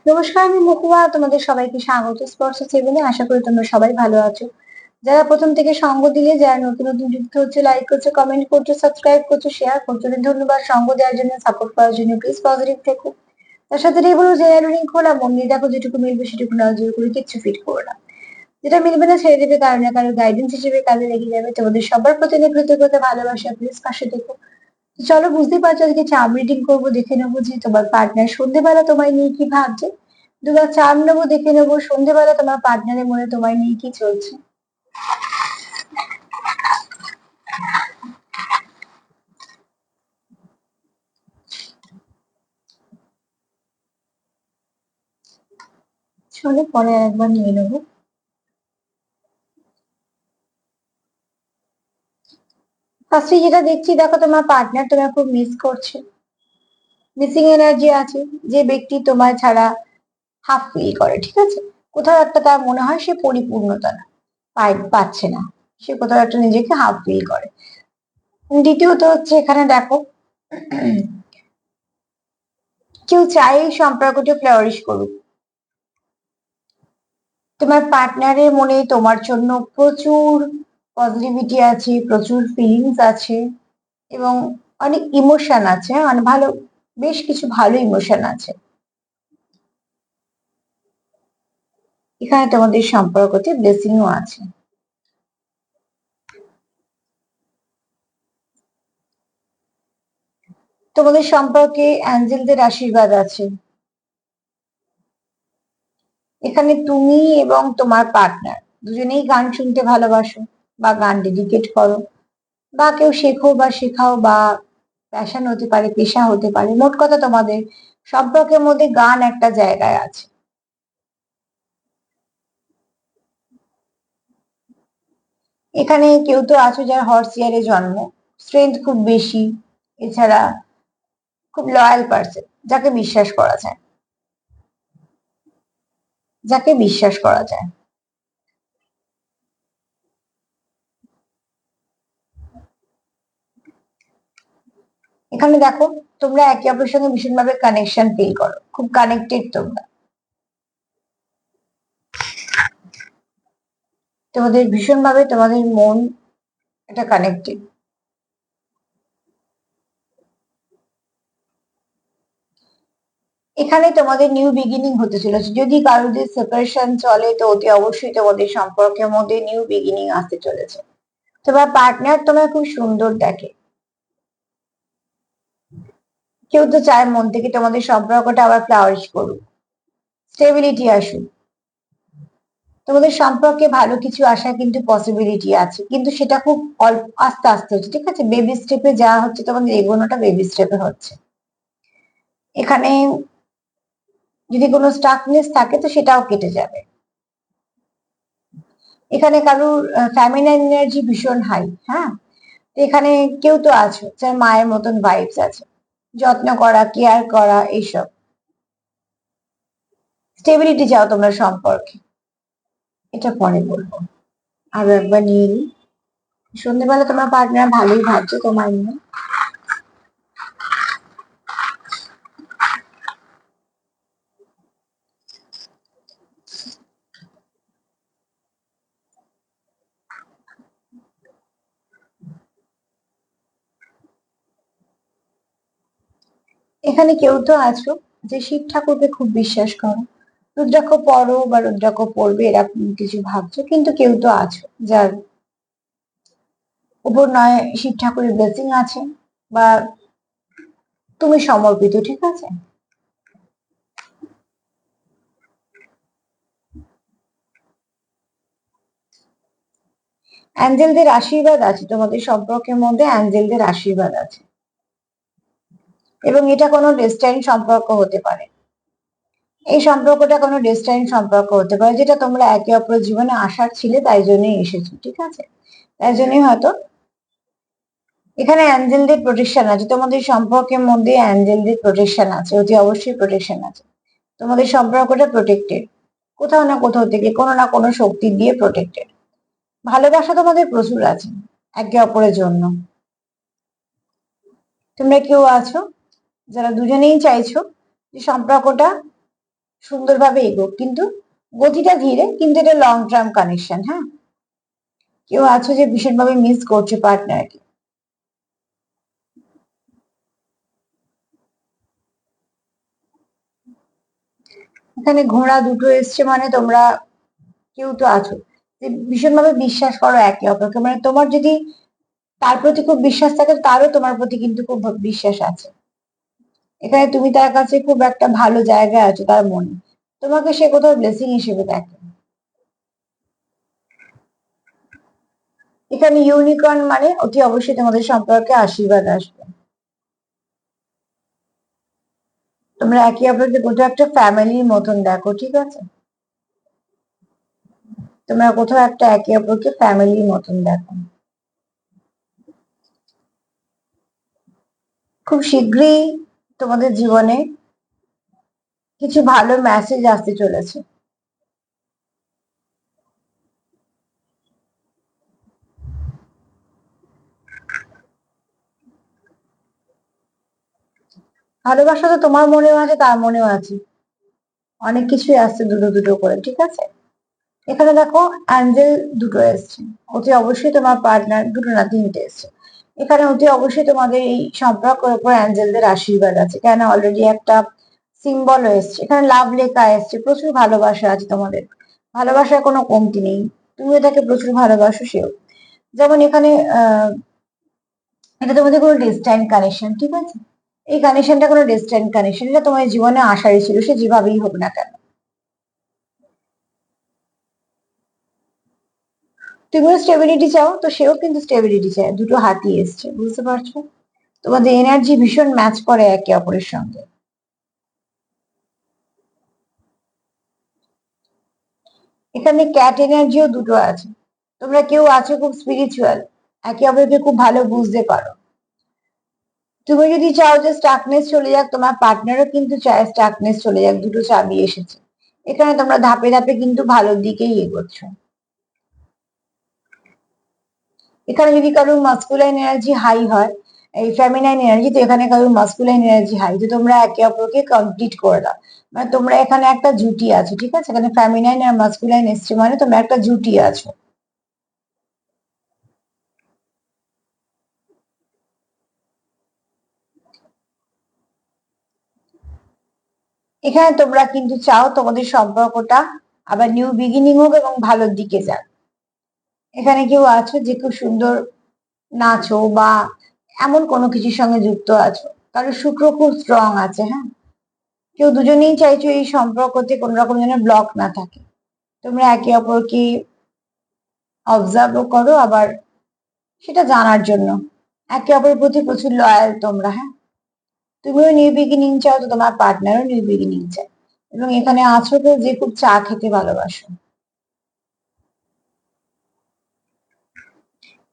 নমস্কার, আমি মহুয়া। তোমাদের সবাইকে স্বাগত স্পর্শ সেভেনে। আশা করি তোমরা সবাই ভালো আছো। যারা প্রথম থেকে সঙ্গ দিলে, যারা নতুন নতুন যুক্ত হচ্ছে, লাইক করছো, কমেন্ট করছো, সাবস্ক্রাইব করছো, শেয়ার করছো, অনেক ধন্যবাদ। সঙ্গ দেওয়ার জন্য, সাপোর্ট করার জন্য। প্লিজ পজিটিভ থেকো। তার সাথে এটাই বলো, যে রিং খোলা মন দিয়ে দেখো, যেটুকু মিলবে সেটুকু নাও, জোর করে কিচ্ছু ফিট করো না। যেটা মিলবে না ছেড়ে দেবে, কারণ না কারো গাইডেন্স হিসেবে কাজে লেগে যাবে। তোমাদের সবার প্রতি অনেক কৃতজ্ঞতা, ভালোবাসা। প্লিজ পাশে দেখো। চলো, বুঝতেই পারছো আজকে চার্ম রিডিং করবো। দেখে নেবো যে তোমার পার্টনার সন্ধ্যেবেলা তোমায় নিয়ে কি ভাবছে। দুবার চার্ম নেবো, দেখে নেবো সন্ধ্যেবেলা তোমার পার্টনারের মনে তোমায় নিয়ে কি চলছে। চলো পরে একবার নিয়ে নেবো। ফার্স্টে যেটা দেখছি, দেখো তোমার পার্টনার তোমায় খুব মিস করছে। মিসিং এনার্জি আছে। যে ব্যক্তি তোমার ছাড়া হাফ ফিল করে, ঠিক আছে, কোথাও একটা তার মনে হয় সে পরিপূর্ণতা না, পাচ্ছে না। সে কোথাও একটা নিজেকে হাফ ফিল করে। দ্বিতীয়ত হচ্ছে, এখানে দেখো, কেউ চায় এই সম্পর্কটা ফ্লারিশ করুক। তোমার পার্টনারের মনে তোমার জন্য প্রচুর পজিটিভিটি আছে, প্রচুর ফিলিংস আছে, এবং অনেক ইমোশন আছে, মানে ভালো, বেশ কিছু ভালো ইমোশন আছে। এখানে তোমাদের সম্পর্কতে ব্লেসিংও আছে। তোমাদের সম্পর্কে অ্যাঞ্জেলদের আশীর্বাদ আছে। এখানে তুমি এবং তোমার পার্টনার দুজনেই গান শুনতে ভালোবাসো, বা গান ডেডিকেট করো, বা কেউ শেখো বা শেখাও, বা প্যাশন হতে পারে, পেশা হতে পারে। মোট কথা, তোমাদের সম্পর্কের মধ্যে গান একটা জায়গায় আছে। এখানে কেউ তো আছো যার হর্স ইয়ারে জন্ম, স্ট্রেংথ খুব বেশি। এছাড়া খুব লয়াল পার্সন, যাকে বিশ্বাস করা যায়, যাকে বিশ্বাস করা যায়। এখানে দেখো, তোমরা একে অপরের সঙ্গে ভীষণভাবে কানেকশন ফিল করো, খুব কানেক্টেড তোমরা। তোমাদের ভীষণভাবে তোমাদের মন এটা কানেক্টেড। এখানে তোমাদের নিউ বিগিনিং হতে চলেছে। যদি কারোদের সেপারেশন চলে, তো অতি অবশ্যই তোমাদের সম্পর্কের মধ্যে নিউ বিগিনিং আসতে চলেছে। তোমার পার্টনার তোমায় খুব সুন্দর দেখে। কেউ তো চায় মন থেকে তোমাদের সম্পর্কটা আবার ফ্লাওয়ারিশ করুক, স্টেবিলিটি আসুক। তোমাদের সম্পর্কে ভালো কিছু আসার কিন্তু পসিবিলিটি আছে, কিন্তু সেটা খুব অল্প, আস্তে আস্তে হচ্ছে, ঠিক আছে। বেবি স্টেপে যা হচ্ছে, তোমাদের এগোনোটা বেবি স্টেপে হচ্ছে। এখানে যদি কোনো স্টাকনেস থাকে, তো সেটাও কেটে যাবে। এখানে কারোর ফ্যামিলিয়ার এনার্জি ভীষণ হাই। হ্যাঁ, তো এখানে কেউ তো আছো যার মায়ের মতন ভাইবস আছে, যত্ন করা, কেয়ার করা, এইসব। স্টেবিলিটি চাও তোমরা সম্পর্কে। এটা পরে বলবো। আরো একবার নিয়ে নিই। সন্ধ্যেবেলা তোমার পার্টনার ভালোই ভাবছে তোমায় নিয়ে। এখানে কেউ তো আছো যে শিব ঠাকুরকে খুব বিশ্বাস করো, রুদ্রাক্ষ পড়ো বা রুদ্রাক্ষ পড়বে, এরকম কিছু ভাবছো। কিন্তু কেউ তো আছো যার উপর নয় শিব ঠাকুরের ব্লেসিং আছে, বা তুমি সমর্পিত, ঠিক আছে। অ্যাঞ্জেলদের আশীর্বাদ আছে তোমাদের সম্পর্কের মধ্যে, অ্যাঞ্জেলদের আশীর্বাদ আছে। এবং এটা কোনো ডেস্টাইন সম্পর্ক হতে পারে। এই সম্পর্কটা কোনো ডেস্টাইন সম্পর্ক হতে পারে, যেটা তোমরা একে অপরের জীবনে আসার ছিলে, তাই জন্যই এসেছো, ঠিক আছে। তাই জন্যই হয়তো এখানে অ্যাঞ্জেলদের প্রোটেকশন আছে। তোমাদের সম্পর্কের মধ্যে অ্যাঞ্জেলদের প্রোটেকশন আছে, অতি অবশ্যই প্রোটেকশন আছে। তোমাদের সম্পর্কটা প্রোটেক্টেড, কোথাও না কোথাও থেকে কোনো না কোনো শক্তি দিয়ে প্রোটেক্টেড। ভালোবাসা তোমাদের প্রচুর আছে একে অপরের জন্য। তোমরা কেউ আছো যারা দুজনেই চাইছো যে সম্পর্কটা সুন্দরভাবে এগোক, কিন্তু গতিটা ধীরে, কিন্তু এটা লং টার্ম কানেকশন। হ্যাঁ, কেউ আছো যে ভীষণভাবে মিস করছে পার্টনারকে। এখানে ঘোড়া দুটো এসছে, মানে তোমরা কেউ তো আছো যে ভীষণভাবে বিশ্বাস করো একে অপরকে, মানে তোমার যদি তার প্রতি খুব বিশ্বাস থাকে, তারও তোমার প্রতি কিন্তু খুব বিশ্বাস আছে। এখানে তুমি তার কাছে খুব একটা ভালো জায়গায় আছো তার মনে, তোমাকে সে কোথাও ব্লেসিং হিসেবে দেখে। এখানে ইউনিকর্ন মানে অতি অবশ্যই তোমাদের সম্পর্কে আশীর্বাদ আসবে। তোমরা একে অপরকে কোথাও একটা ফ্যামিলির মতন দেখো, ঠিক আছে? তোমরা কোথাও একটা একে অপরকে ফ্যামিলির মতন দেখো। খুব শীঘ্রই তোমাদের জীবনে কিছু ভালো মেসেজ আসতে চলেছে। ভালোবাসা তো তোমার মনেও আছে, তার মনেও আছে, অনেক কিছুই আসছে দুটো দুটো করে, ঠিক আছে? এখানে দেখো অ্যাঞ্জেল দুটো এসছে, অতি অবশ্যই তোমার পার্টনার, দুটো না তিনটে এসছে। এখানে অতি অবশ্যই তোমাদের এই সম্পর্কের উপর অ্যাঞ্জেলদের আশীর্বাদ আছে, কেন অলরেডি একটা সিম্বল এসছে, এখানে লাভ লেখা এসছে, প্রচুর ভালোবাসা আছে তোমাদের, ভালোবাসার কোনো কমতি নেই, তুমিও তাকে প্রচুর ভালোবাসো, সেও। যেমন এখানে এটা তোমাদের কোনো ডেস্টাইন কানেকশন, ঠিক আছে? এই কানেকশনটা কোনো ডেস্টাইন কানেকশন, এটা তোমার জীবনে আসারই ছিল, সে যেভাবেই হোক না কেন। তুমিও স্টেবিলিটি চাও, তো সেও কিন্তু স্টেবিলিটি চায়, দুটো হাতি এসছে, বুঝতে পারছো? তোমাদের এনার্জি ভীষণ ম্যাচ করে একে অপরের সঙ্গে। এখানে ক্যাট এনার্জিও দুটো আছে, তোমরা কেউ আছো খুব স্পিরিচুয়াল, একে অপরকে খুব ভালো বুঝতে পারো। তুমি যদি চাও যে স্টাকনেস চলে যাক, তোমার পার্টনারও কিন্তু চায় স্টাকনেস চলে যাক, দুটো চাবি এসেছে। এখানে তোমরা ধাপে ধাপে কিন্তু ভালোর দিকেই এগোচ্ছ। এখানে যদি কারোর মাস্কুলাইন এনার্জি হাই হয়, এই ফেমিনাইন এনার্জি, তো এখানে কারোর মাস্কুলাইন এনার্জি হাই, তো তোমরা একে অপরকে কমপ্লিট করে দাও, মানে তোমরা এখানে একটা জুটি আছো, ঠিক আছে? এখানে ফেমিনাইন আর মাস্কুলাইন এসছে, মানে তোমরা একটা জুটি আছো। এখানে তোমরা কিন্তু চাও তোমাদের সম্পর্কটা আবার নিউ বিগিনিং হোক এবং ভালোর দিকে যাক। এখানে কেউ আছো যে খুব সুন্দর নাচো বা এমন কোনো কিছুর সঙ্গে যুক্ত আছো, কারণ শুক্র খুব স্ট্রং আছে। হ্যাঁ, কেউ দুজনেই চাইছো এই সম্পর্কতে কোনো রকম যেন ব্লক না থাকে, তোমরা একে অপরকে অবজার্ভও করো, আবার সেটা জানার জন্য একে অপরের প্রতি প্রচুর লয়াল তোমরা। হ্যাঁ, তুমিও নিউ বিগিনিং চাও, তো তোমার পার্টনারও নিউ বিগিনিং চায়। এবং এখানে আছো কেউ যে খুব চা খেতে ভালোবাসো।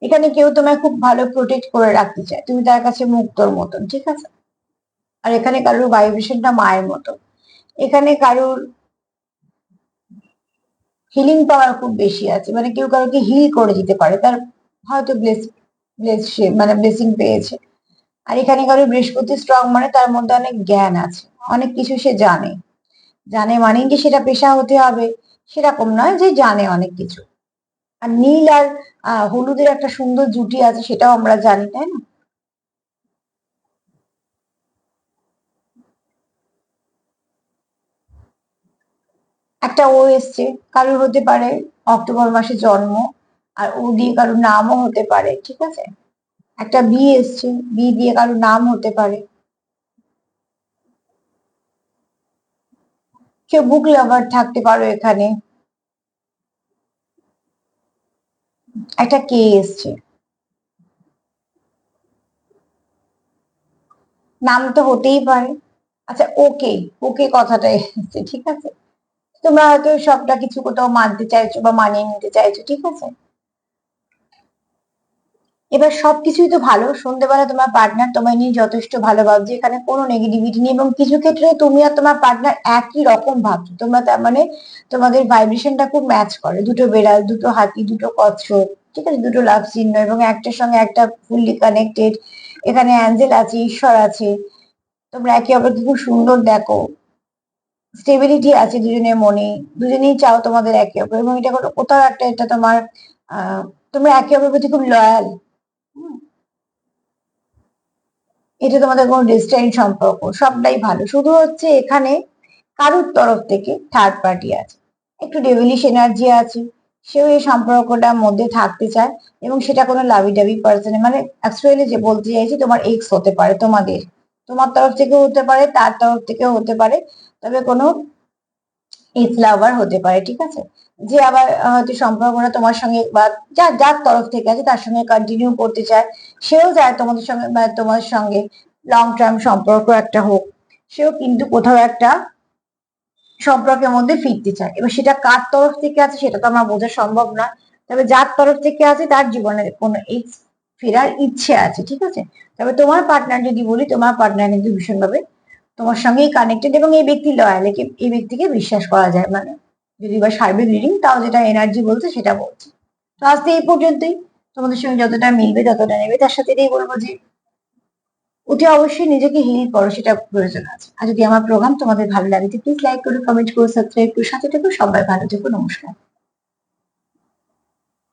এখানে কেউ তোমায় খুব ভালো প্রোটেক্ট করে রাখতে চায়, তুমি তার কাছে মুক্তোর মতন, ঠিক আছে? আর এখানে কারোর ভাইব্রেশনটা মায়ের মতো, এখানে কারোর হিলিং পাওয়ার খুব বেশি আছে, মানে কেউ কারোকে হিল করে দিতে পারে, তার হয়তো মানে ব্লেসিং পেয়েছে। আর এখানে কারোর বৃহস্পতি স্ট্রং, মানে তার মধ্যে অনেক জ্ঞান আছে, অনেক কিছু সে জানে। জানে মানেই যে সেটা পেশা হতে হবে সেরকম নয়, যে জানে অনেক কিছু। আর নীল আর হলুদের একটা সুন্দর জুটি আছে, সেটাও আমরা জানি, তাই না? একটা ও এসছে, কারোর হতে পারে অক্টোবর মাসে জন্ম, আর ও দিয়ে কারোর নামও হতে পারে, ঠিক আছে? একটা বি এসছে, বি দিয়ে কারোর নাম হতে পারে। কেউ বুক লাভার থাকতে পারো এখানে। একটা কে এসছে, নাম তো হতেই পারে। আচ্ছা, ওকে, ওকে কথাটা এসছে, ঠিক আছে? তোমরা হয়তো সবটা কিছু কোথাও মানতে চাইছো বা মানিয়ে নিতে চাইছো, ঠিক আছে? এবার সবকিছুই তো ভালো, সন্ধ্যেবেলা তোমার পার্টনার তোমায় নিয়ে যথেষ্ট ভালো ভাবছে, এখানে কোনো নেগেটিভিটি নেই, এবং কিছু ক্ষেত্রে তুমি আর তোমার পার্টনার একই রকম ভাবছো তোমরা, তার মানে তোমাদের ভাইব্রেশনটা খুব ম্যাচ করে, দুটো বেড়াল, দুটো হাতি, দুটো কচ্ছপ, ঠিক আছে, দুটো লাভ চিহ্ন, এবং একটার সঙ্গে একটা ফুললি কানেক্টেড। এখানে অ্যাঞ্জেল আছে, ঈশ্বর আছে, তোমরা একে অপরকে খুব সুন্দর দেখো। স্টেবিলিটি আছে দুজনের মনে, দুজনেই চাও তোমাদের একে অপর, এবং এটা কোথাও একটা এটা তোমার তোমরা একে অপরের প্রতি খুব লয়াল। এটা তোমাদের কোনো ডিস্টেন্স সম্পর্ক, সবটাই ভালো। শুধু হচ্ছে এখানে কারুর তরফ থেকে থার্ড পার্টি আছে, একটু ডেভিলিশ এনার্জি আছে। সেও এই সম্পর্কটার মধ্যে থাকতে চায়, এবং সেটা কোনো লাভি ডাভি পার্সন, মানে অ্যাকচুয়ালি যে বলতে চাইছি তোমার এক্স হতে পারে, তোমার তরফ থেকেও হতে পারে, তার তরফ থেকেও হতে পারে। তবে কোনো এক্স লাভার হতে পারে, ঠিক আছে, যে আবার হয়তো সম্পর্কটা তোমার সঙ্গে বা যার যার তরফ থেকে আছে তার সঙ্গে কন্টিনিউ করতে চায়। সেও চায় তোমাদের সঙ্গে বা তোমার সঙ্গে লং টার্ম সম্পর্ক একটা হোক। সেও কিন্তু কোথাও একটা সম্পর্কের মধ্যে ফিরতে চায়। এবার সেটা কার তরফ থেকে আছে সেটা তো আমার বোঝা সম্ভব না। তবে যার তরফ থেকে আছে তার জীবনে কোনো এক্স ফেরার ইচ্ছে আছে, ঠিক আছে। তবে তোমার পার্টনার যদি বলি, তোমার পার্টনার কিন্তু ভীষণভাবে তোমার সঙ্গেই কানেক্টেড, এবং এই ব্যক্তি লয়াল, এই ব্যক্তিকে বিশ্বাস করা যায়, মানে যদি বা সার্বিক রিডিং তাও যেটা এনার্জি বলছে সেটা বলছে। তো আজকে এই পর্যন্তই। তোমাদের সঙ্গে যতটা মিলবে ততটা নেবে, তার সাথে এটাই বলবো যে অতি অবশ্যই নিজেকে হিল করো, সেটা প্রয়োজন আছে। আর যদি আমার প্রোগ্রাম তোমাদের ভালো লাগে, প্লিজ লাইক করো, কমেন্ট করো, সাবস্ক্রাইব করো, সাথে থেকো। সবাই ভালো থেকো, নমস্কার।